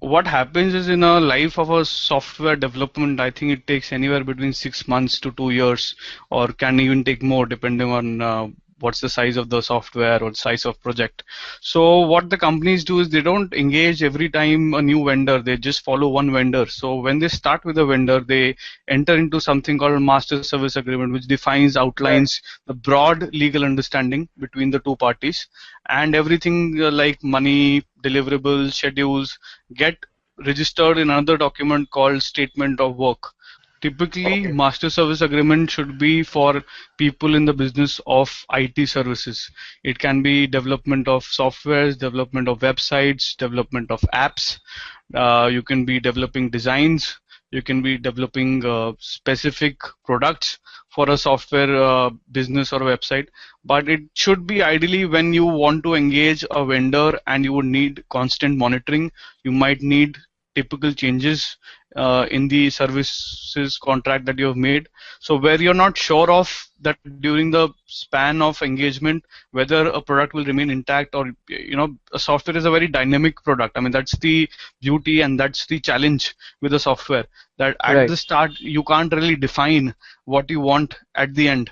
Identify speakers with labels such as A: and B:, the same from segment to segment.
A: what happens is, in a life of a software development, I think it takes anywhere between 6 months to 2 years, or can even take more depending on what's the size of the software or size of project. So what the companies do is they don't engage every time a new vendor, they just follow one vendor. So when they start with a vendor, they enter into something called a master service agreement, which defines, outlines the broad legal understanding between the two parties, and everything like money, deliverables, schedules get registered in another document called statement of work. Typically,
B: Okay.
A: master service agreement should be for people in the business of IT services. It can be development of softwares, development of websites, development of apps. You can be developing designs. You can be developing specific products for a software business or website. But it should be ideally when you want to engage a vendor and you would need constant monitoring. You might need typical changes in the services contract that you have made. So where you're not sure of that during the span of engagement, whether a product will remain intact, or a software is a very dynamic product. I mean, that's the beauty and that's the challenge with the software, that at
B: Right.
A: the start you can't really define what you want at the end.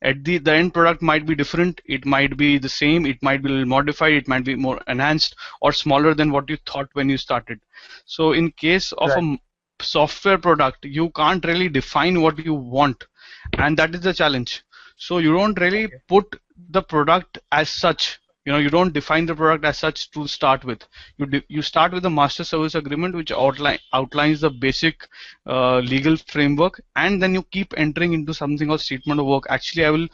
A: At the end product might be different, it might be the same, it might be a little modified, it might be more enhanced or smaller than what you thought when you started. So in case of
B: Right.
A: a software product, you can't really define what you want, and that is the challenge. So you don't really
B: Okay.
A: put the product as such. You don't define the product as such to start with. You start with a master service agreement, which outlines the basic legal framework, and then you keep entering into something called statement of work. Actually, I will